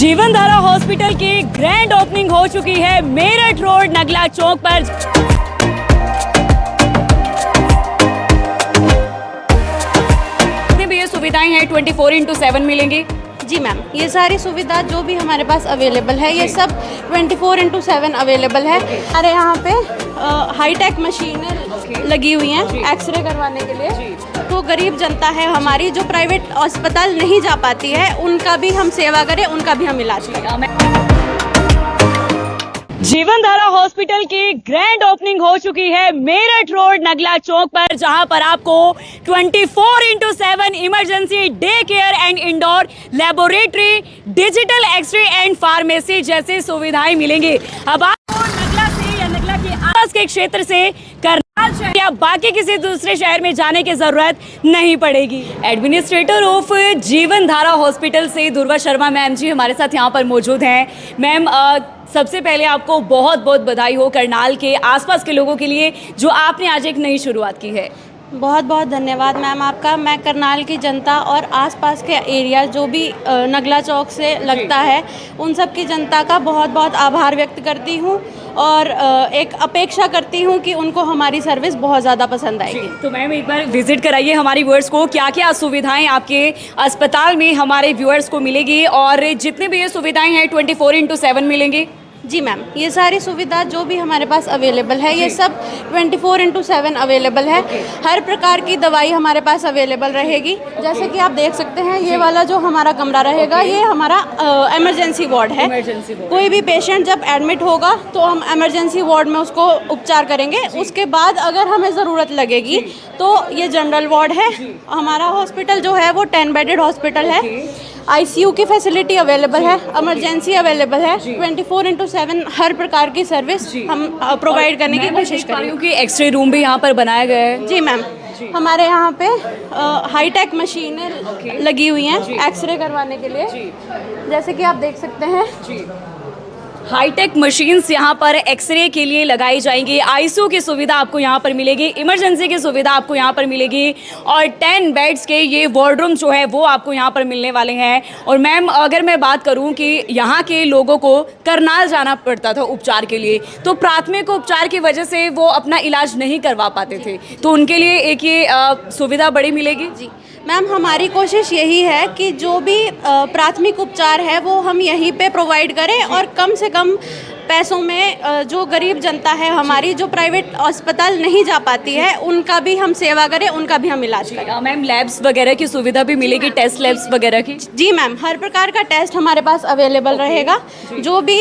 जीवन धारा हॉस्पिटल की ग्रैंड ओपनिंग हो चुकी है मेरठ रोड नगला चौक पर। भी ये सुविधाएं हैं 24/7 मिलेंगी। जी मैम, ये सारी सुविधा जो भी हमारे पास अवेलेबल है ये सब 24/7 अवेलेबल है। हमारे यहाँ पे हाईटेक मशीनें लगी हुई हैं एक्सरे करवाने के लिए। तो गरीब जनता है हमारी जो प्राइवेट अस्पताल नहीं जा पाती है, उनका भी हम सेवा करें, उनका भी हम इलाज करें। जीवन धारा हॉस्पिटल की ग्रैंड ओपनिंग हो चुकी है मेरठ रोड नगला चौक पर, जहां पर आपको 24/7 emergency day care and indoor laboratory, digital x ray and pharmacy जैसी सुविधाएं मिलेंगी। अब आपको नगला से या नगला के आसपास के क्षेत्र से करनाल शहर या बाकी किसी दूसरे शहर में जाने की जरूरत नहीं पड़ेगी। एडमिनिस्ट्रेटर ऑफ जीवन धारा हॉस्पिटल से दुर्वा शर्मा मैम जी हमारे साथ यहाँ पर मौजूद हैं। मैम, सबसे पहले आपको बहुत बहुत बधाई हो करनाल के आसपास के लोगों के लिए जो आपने आज एक नई शुरुआत की है। बहुत बहुत धन्यवाद मैम आपका। मैं करनाल की जनता और आसपास के एरिया जो भी नगला चौक से लगता है उन सब की जनता का बहुत बहुत आभार व्यक्त करती हूँ और एक अपेक्षा करती हूँ कि उनको हमारी सर्विस बहुत ज़्यादा पसंद आएगी। तो मैम एक बार विजिट कराइए हमारी व्यूअर्स को, क्या क्या सुविधाएं आपके अस्पताल में हमारे व्यूअर्स को मिलेगी और जितनी भी ये सुविधाएं हैं 24/7 मिलेंगी। जी मैम, ये सारी सुविधा जो भी हमारे पास अवेलेबल है ये सब 24/7 अवेलेबल है। हर प्रकार की दवाई हमारे पास अवेलेबल रहेगी। जैसे कि आप देख सकते हैं ये वाला जो हमारा कमरा रहेगा ये हमारा इमरजेंसी वार्ड है। कोई भी पेशेंट जब एडमिट होगा तो हम इमरजेंसी वार्ड में उसको उपचार करेंगे। उसके बाद अगर हमें ज़रूरत लगेगी तो ये जनरल वार्ड है। हमारा हॉस्पिटल जो है वो 10 बेडेड हॉस्पिटल है। आईसीयू की फैसिलिटी अवेलेबल है, इमरजेंसी अवेलेबल है। 24/7 हर प्रकार की सर्विस हम प्रोवाइड करने की कोशिश करेंगे। क्योंकि एक्सरे रूम भी यहाँ पर बनाया गया है। जी मैम, हमारे यहाँ पे हाईटेक मशीनें लगी हुई हैं एक्सरे करवाने के लिए। जैसे कि आप देख सकते हैं हाईटेक मशीन्स यहाँ पर एक्सरे के लिए लगाई जाएंगी। आईसीयू की सुविधा आपको यहाँ पर मिलेगी, इमरजेंसी की सुविधा आपको यहाँ पर मिलेगी और 10 बेड्स के ये वार्डरूम जो है वो आपको यहाँ पर मिलने वाले हैं। और मैम अगर मैं बात करूँ कि यहाँ के लोगों को करनाल जाना पड़ता था उपचार के लिए, तो प्राथमिक उपचार की वजह से वो अपना इलाज नहीं करवा पाते थे, तो उनके लिए एक ये सुविधा बड़ी मिलेगी। जी मैम, हमारी कोशिश यही है कि जो भी प्राथमिक उपचार है वो हम यहीं पे प्रोवाइड करें और कम से कम पैसों में जो गरीब जनता है हमारी जो प्राइवेट अस्पताल नहीं जा पाती है उनका भी हम सेवा करें, उनका भी हम इलाज करें। मैम लैब्स वगैरह की सुविधा भी मिलेगी, टेस्ट लैब्स वगैरह की? जी मैम, हर प्रकार का टेस्ट हमारे पास अवेलेबल रहेगा। जो भी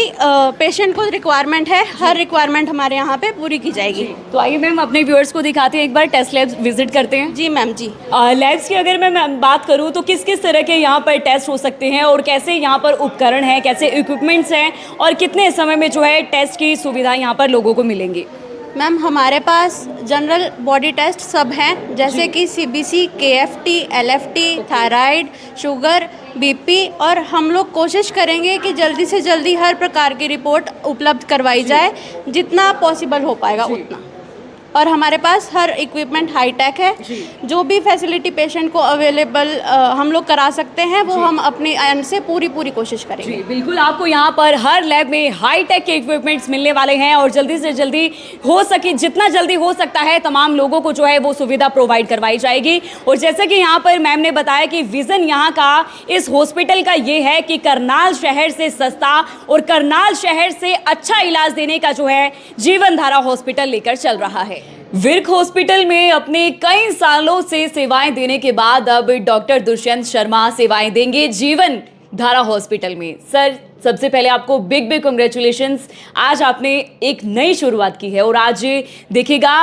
पेशेंट को रिक्वायरमेंट है हर रिक्वायरमेंट हमारे यहाँ पे पूरी की जाएगी। तो आइए मैम अपने व्यूअर्स को दिखाते हैं, एक बार टेस्ट लैब्स विजिट करते हैं। जी मैम जी। लैब्स की अगर मैं बात करूँ तो किस किस तरह के यहाँ पर टेस्ट हो सकते हैं और कैसे यहाँ पर उपकरण हैं, कैसे इक्विपमेंट्स हैं और कितने समय में जो है टेस्ट की सुविधा यहाँ पर लोगों को मिलेंगी? मैम हमारे पास जनरल बॉडी टेस्ट सब हैं, जैसे कि CBC, KFT, LFT, thyroid, sugar, BP, और हम लोग कोशिश करेंगे कि जल्दी से जल्दी हर प्रकार की रिपोर्ट उपलब्ध करवाई जाए, जितना पॉसिबल हो पाएगा उतना। और हमारे पास हर इक्विपमेंट हाईटेक है। जो भी फैसिलिटी पेशेंट को अवेलेबल हम लोग करा सकते हैं वो हम अपनी एंड से पूरी कोशिश करेंगे। बिल्कुल, आपको यहाँ पर हर लैब में हाईटेक के इक्विपमेंट्स मिलने वाले हैं और जल्दी से जल्दी हो सके, जितना जल्दी हो सकता है तमाम लोगों को जो है वो सुविधा प्रोवाइड करवाई जाएगी। और जैसे कि यहाँ पर मैम ने बताया कि विज़न यहाँ का इस हॉस्पिटल का ये है कि करनाल शहर से सस्ता और करनाल शहर से अच्छा इलाज देने का जो है जीवन धारा हॉस्पिटल लेकर चल रहा है। विर्क हॉस्पिटल में अपने कई सालों से सेवाएं देने के बाद अब डॉक्टर दुष्यंत शर्मा सेवाएं देंगे जीवन धारा हॉस्पिटल में। सर, सबसे पहले आपको बिग कांग्रेचुलेशंस। आज आपने एक नई शुरुआत की है और आज देखिएगा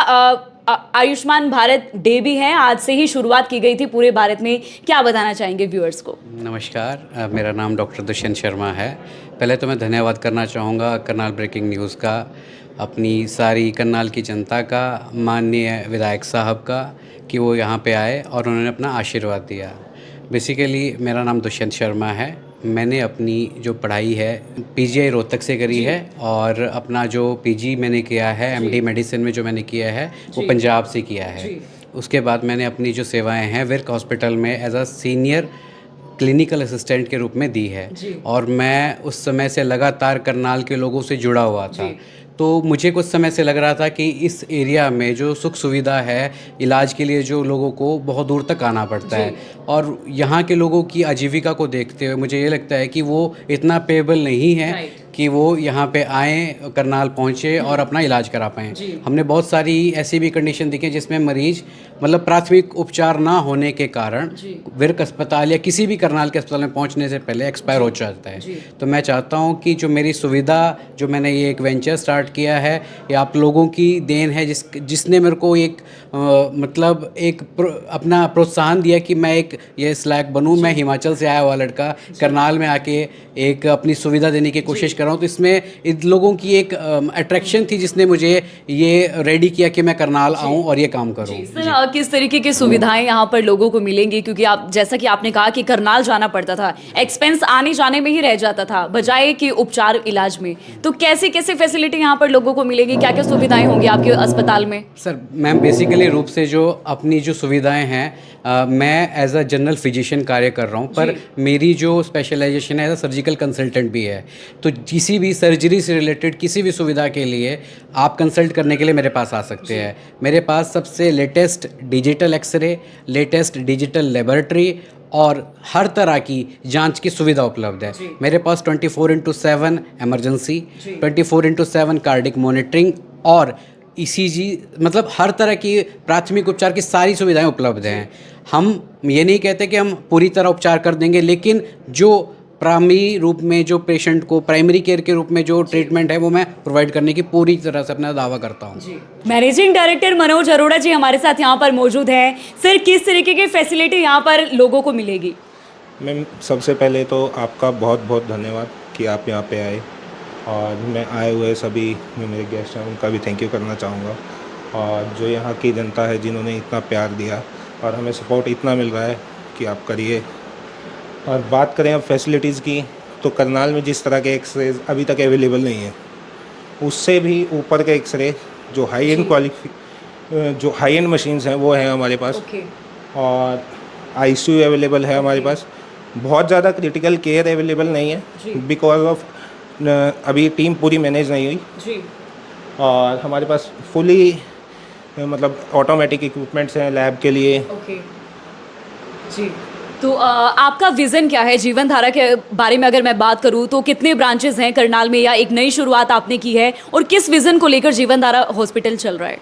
आयुष्मान भारत डे भी है, आज से ही शुरुआत की गई थी पूरे भारत में। क्या बताना चाहेंगे व्यूअर्स को? नमस्कार, मेरा नाम डॉक्टर दुष्यंत शर्मा है। पहले तो मैं धन्यवाद करना चाहूँगा करनाल ब्रेकिंग न्यूज़ का, अपनी सारी करनाल की जनता का, माननीय विधायक साहब का कि वो यहाँ पे आए और उन्होंने अपना आशीर्वाद दिया। बेसिकली मेरा नाम दुष्यंत शर्मा है। मैंने अपनी जो पढ़ाई है पीजीआई रोहतक से करी है और अपना जो पीजी मैंने किया है एमडी मेडिसिन में जो मैंने किया है वो पंजाब से किया है। उसके बाद मैंने अपनी जो सेवाएं हैं विर्क हॉस्पिटल में as a senior clinical assistant के रूप में दी है और मैं उस समय से लगातार करनाल के लोगों से जुड़ा हुआ था। तो मुझे कुछ समय से लग रहा था कि इस एरिया में जो सुख सुविधा है इलाज के लिए, जो लोगों को बहुत दूर तक आना पड़ता है, और यहाँ के लोगों की आजीविका को देखते हुए मुझे ये लगता है कि वो इतना पेएबल नहीं है कि वो यहाँ पे आएँ, करनाल पहुँचे और अपना इलाज करा पाएँ। हमने बहुत सारी ऐसी भी कंडीशन देखी जिसमें मरीज़ मतलब प्राथमिक उपचार ना होने के कारण विर्क अस्पताल या किसी भी करनाल के अस्पताल में पहुँचने से पहले एक्सपायर हो जाता है। तो मैं चाहता हूँ कि जो मेरी सुविधा, जो मैंने ये एक वेंचर स्टार्ट किया है, ये आप लोगों की देन है, जिसने मेरे को एक मतलब एक अपना प्रोत्साहन दिया कि मैं एक ये स्लैक बनूँ। मैं हिमाचल से आया हुआ लड़का करनाल में आके एक अपनी सुविधा देने की कोशिश कर रहा हूँ। तो इसमें इन लोगों की एक अट्रैक्शन थी जिसने मुझे ये रेडी किया कि मैं करनाल आऊँ और ये काम करूँ। सर, किस तरीके की सुविधाएं यहाँ पर लोगों को मिलेंगी? क्योंकि आप, जैसा कि आपने कहा कि करनाल जाना पड़ता था, एक्सपेंस आने जाने में ही रह जाता था बजाय कि उपचार इलाज में। तो कैसी कैसी फैसिलिटी यहाँ पर लोगों को मिलेगी, क्या क्या सुविधाएं होंगी आपके अस्पताल में? सर, मैम बेसिकली रूप से जो अपनी जो सुविधाएं हैं, मैं एज अ जनरल फिजिशियन कार्य कर रहा हूँ, पर मेरी जो स्पेशलाइजेशन है एज अ सर्जिकल कंसल्टेंट भी है। तो किसी भी सर्जरी से रिलेटेड किसी भी सुविधा के लिए आप कंसल्ट करने के लिए मेरे पास आ सकते हैं। मेरे पास सबसे latest digital x ray, latest digital laboratory और हर तरह की जांच की सुविधा उपलब्ध है। मेरे पास 24/7 इमरजेंसी, 24/7 कार्डिक मॉनिटरिंग और ECG, मतलब हर तरह की प्राथमिक उपचार की सारी सुविधाएं उपलब्ध हैं। हम ये नहीं कहते कि हम पूरी तरह उपचार कर देंगे, लेकिन जो प्राइमरी रूप में जो पेशेंट को प्राइमरी केयर के रूप में जो ट्रीटमेंट है वो मैं प्रोवाइड करने की पूरी तरह से अपना दावा करता हूँ। मैनेजिंग डायरेक्टर मनोज अरोड़ा जी हमारे साथ यहाँ पर मौजूद हैं। सर, किस तरीके की फैसिलिटी यहाँ पर लोगों को मिलेगी? मैम, सबसे पहले तो आपका बहुत बहुत धन्यवाद कि आप यहाँ पे आए, और मैं आए हुए सभी जो मेरे गेस्ट हैं उनका भी थैंक यू करना चाहूँगा, और जो यहाँ की जनता है जिन्होंने इतना प्यार दिया और हमें सपोर्ट इतना मिल रहा है कि आप करिए। और बात करें अब फैसिलिटीज़ की, तो करनाल में जिस तरह के एक्सरे अभी तक अवेलेबल नहीं है, उससे भी ऊपर के एक्सरे जो हाई एंड मशीन्स हैं वो हैं हमारे पास। और ICU अवेलेबल है हमारे पास। बहुत ज़्यादा क्रिटिकल केयर अवेलेबल नहीं है बिकॉज ऑफ अभी टीम पूरी मैनेज नहीं हुई। और हमारे पास फुली मतलब ऑटोमेटिक इक्विपमेंट्स हैं लैब के लिए। जी, तो आपका विज़न क्या है जीवन धारा के बारे में? अगर मैं बात करूं तो कितने ब्रांचेस हैं करनाल में, या एक नई शुरुआत आपने की है, और किस विज़न को लेकर जीवन धारा हॉस्पिटल चल रहा है?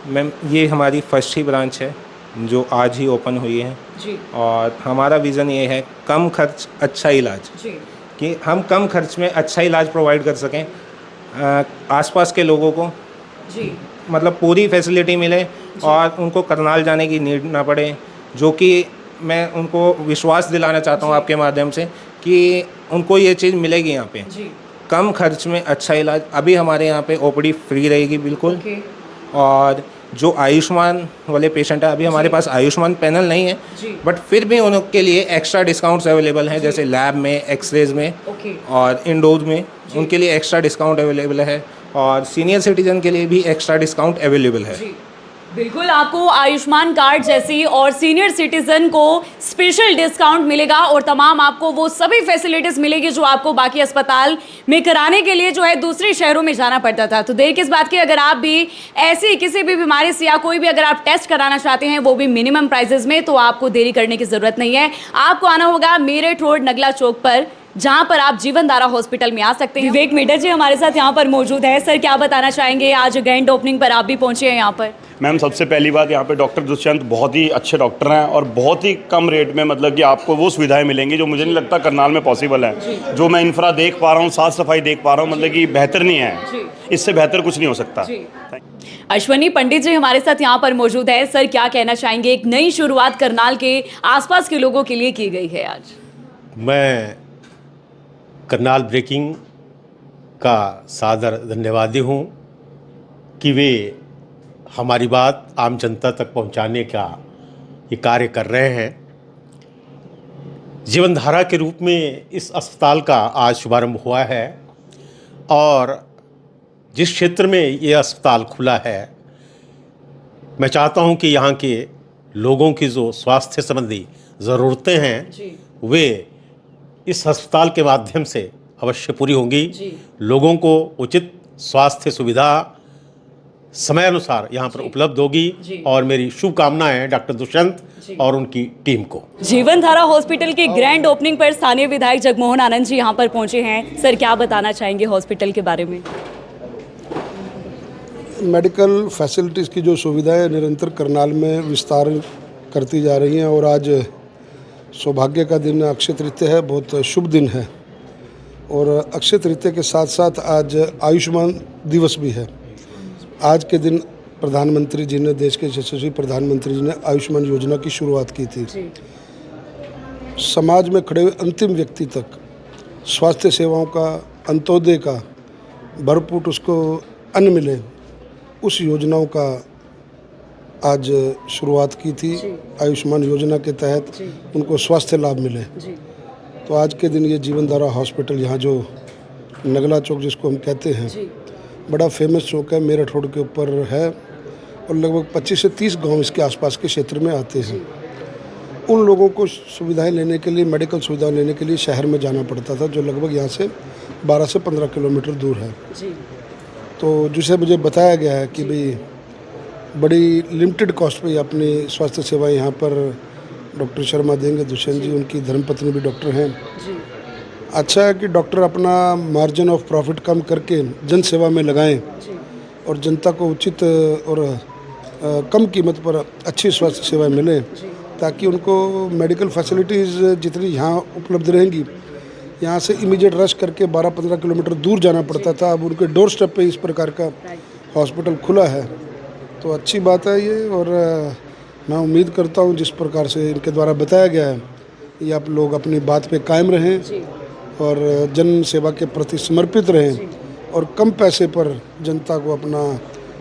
मैम, ये हमारी फर्स्ट ही ब्रांच है जो आज ही ओपन हुई है जी। और हमारा विज़न ये है कम खर्च अच्छा इलाज जी। कि हम कम खर्च में अच्छा इलाज प्रोवाइड कर सकें आसपास के लोगों को। जी। मतलब पूरी फैसिलिटी मिले और उनको करनाल जाने की नीड ना पड़े, जो कि मैं उनको विश्वास दिलाना चाहता हूँ आपके माध्यम से कि उनको ये चीज़ मिलेगी यहाँ पे। जी। कम खर्च में अच्छा इलाज। अभी हमारे यहाँ पे OPD फ्री रहेगी बिल्कुल। और जो आयुष्मान वाले पेशेंट है, अभी हमारे पास आयुष्मान पैनल नहीं है, बट फिर भी उनके लिए एक्स्ट्रा डिस्काउंट्स अवेलेबल हैं, जैसे लैब में, एक्सरेज में और इंडोज में उनके लिए एक्स्ट्रा डिस्काउंट अवेलेबल है, और सीनियर सिटीजन के लिए भी एक्स्ट्रा डिस्काउंट अवेलेबल है। बिल्कुल, आपको आयुष्मान कार्ड जैसी और सीनियर सिटीजन को स्पेशल डिस्काउंट मिलेगा, और तमाम आपको वो सभी फैसिलिटीज़ मिलेगी जो आपको बाकी अस्पताल में कराने के लिए जो है दूसरे शहरों में जाना पड़ता था। तो देर किस बात की, अगर आप भी ऐसी किसी भी बीमारी से या कोई भी अगर आप टेस्ट कराना चाहते हैं, वो भी मिनिमम प्राइजेस में, तो आपको देरी करने की ज़रूरत नहीं है। आपको आना होगा मेरठ रोड नगला चौक पर, जहां पर आप जीवन धारा हॉस्पिटल में आ सकते हैं। विवेक मेटर जी हमारे साथ यहाँ पर मौजूद है। सर, क्या बताना चाहेंगे, आज ग्रैंड ओपनिंग पर आप भी पहुंचे हैं यहाँ पर? मैम, सबसे पहली बात, यहाँ पे डॉक्टर दुष्यंत बहुत ही अच्छे डॉक्टर हैं और बहुत ही कम रेट में मतलब कि आपको वो सुविधाएं मिलेंगी जो मुझे नहीं लगता करनाल में पॉसिबल है। जो मैं इंफ्रा देख पा रहा हूँ, साफ़ सफाई देख पा रहा हूँ, मतलब कि बेहतर नहीं है, इससे बेहतर कुछ नहीं हो सकता। अश्वनी पंडित जी हमारे साथ यहाँ पर मौजूद है। सर, क्या कहना चाहेंगे, एक नई शुरुआत करनाल के आसपास के लोगों के लिए की गई है आज? मैं करनाल ब्रेकिंग का सादर धन्यवादी हूँ कि वे हमारी बात आम जनता तक पहुँचाने का ये कार्य कर रहे हैं। जीवनधारा के रूप में इस अस्पताल का आज शुभारंभ हुआ है, और जिस क्षेत्र में ये अस्पताल खुला है, मैं चाहता हूँ कि यहाँ के लोगों की जो स्वास्थ्य संबंधी ज़रूरतें हैं वे इस अस्पताल के माध्यम से अवश्य पूरी होंगी। लोगों को उचित स्वास्थ्य सुविधा समय अनुसार यहाँ पर उपलब्ध होगी और मेरी शुभकामनाएं हैं डॉक्टर दुष्यंत और उनकी टीम को। जीवन धारा हॉस्पिटल की ग्रैंड ओपनिंग पर स्थानीय विधायक जगमोहन आनंद जी यहाँ पर पहुंचे हैं। सर, क्या बताना चाहेंगे हॉस्पिटल के बारे में? मेडिकल फैसिलिटीज़ की जो सुविधाएं निरंतर करनाल में विस्तार करती जा रही हैं और आज सौभाग्य का दिन अक्षय तृतीया है, बहुत शुभ दिन है। और अक्षय तृतीया के साथ साथ आज आयुष्मान दिवस भी है। आज के दिन प्रधानमंत्री जी ने, देश के यशस्वी प्रधानमंत्री जी ने आयुष्मान योजना की शुरुआत की थी। समाज में खड़े हुए अंतिम व्यक्ति तक स्वास्थ्य सेवाओं का, अंत्योदय का भरपूर उसको अन्न मिले, उस योजनाओं का आज शुरुआत की थी। आयुष्मान योजना के तहत उनको स्वास्थ्य लाभ मिले। तो आज के दिन ये जीवन धारा हॉस्पिटल, यहाँ जो नगला चौक जिसको हम कहते हैं, बड़ा फेमस चौक है, मेरठ रोड के ऊपर है और लगभग 25 से 30 गांव इसके आसपास के क्षेत्र में आते हैं। उन लोगों को सुविधाएं लेने के लिए, मेडिकल सुविधाएं लेने के लिए शहर में जाना पड़ता था, जो लगभग यहाँ से 12 से 15 किलोमीटर दूर है। तो जिसे मुझे बताया गया है कि भाई बड़ी लिमिटेड कॉस्ट पे अपनी स्वास्थ्य सेवाएं यहाँ पर डॉक्टर शर्मा देंगे। दुष्यंत जी, उनकी धर्मपत्नी भी डॉक्टर हैं। अच्छा है कि डॉक्टर अपना मार्जिन ऑफ प्रॉफिट कम करके जन सेवा में लगाएं और जनता को उचित और कम कीमत पर अच्छी स्वास्थ्य सेवाएं मिलें, ताकि उनको मेडिकल फैसिलिटीज़ जितनी यहाँ उपलब्ध रहेंगी, यहाँ से इमीडिएट रश करके 12-15 किलोमीटर दूर जाना पड़ता था, अब उनके डोर स्टेप पे इस प्रकार का हॉस्पिटल खुला है। तो अच्छी बात है ये, और मैं उम्मीद करता हूँ जिस प्रकार से इनके द्वारा बताया गया है, ये आप लोग अपनी बात पे कायम रहें और जन सेवा के प्रति समर्पित रहें और कम पैसे पर जनता को अपना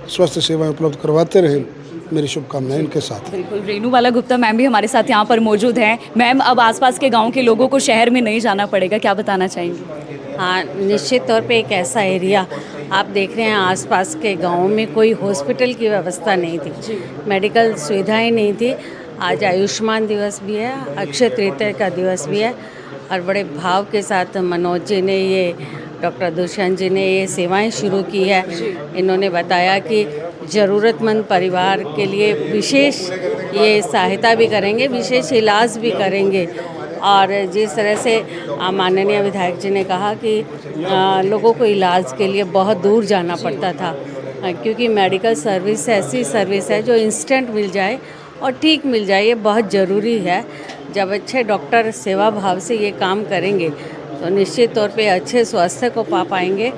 स्वास्थ्य सेवाएं उपलब्ध करवाते रहें। मेरी शुभकामनाएं इनके साथ। बिल्कुल, रेणुबाला गुप्ता मैम भी हमारे साथ यहाँ पर मौजूद हैं। मैम, अब आसपास के गांव के लोगों को शहर में नहीं जाना पड़ेगा, क्या बताना चाहेंगे? हाँ, निश्चित तौर पे एक ऐसा एरिया आप देख रहे हैं, आसपास के गाँव में कोई हॉस्पिटल की व्यवस्था नहीं थी, मेडिकल सुविधाएं नहीं थी। आज आयुष्मान दिवस भी है, अक्षय तृतीया का दिवस भी है और बड़े भाव के साथ मनोज जी ने, ये डॉक्टर दुष्यंत जी ने ये सेवाएं शुरू की है। इन्होंने बताया कि ज़रूरतमंद परिवार के लिए विशेष ये सहायता भी करेंगे, विशेष इलाज भी करेंगे। और जिस तरह से माननीय विधायक जी ने कहा कि लोगों को इलाज के लिए बहुत दूर जाना पड़ता था, क्योंकि मेडिकल सर्विस ऐसी सर्विस है जो इंस्टेंट मिल जाए और ठीक मिल जाए, ये बहुत ज़रूरी है। जब अच्छे डॉक्टर सेवा भाव से ये काम करेंगे तो निश्चित तौर पे अच्छे स्वास्थ्य को पा पाएंगे।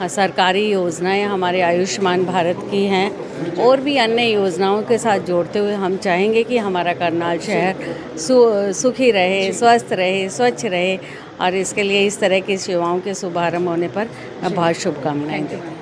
सरकारी योजनाएं हमारे आयुष्मान भारत की हैं और भी अन्य योजनाओं के साथ जोड़ते हुए हम चाहेंगे कि हमारा करनाल शहर सुखी रहे, स्वस्थ रहे, स्वच्छ रहे, और इसके लिए इस तरह की सेवाओं के शुभारंभ होने पर मैं बहुत शुभकामनाएं देती हूँ।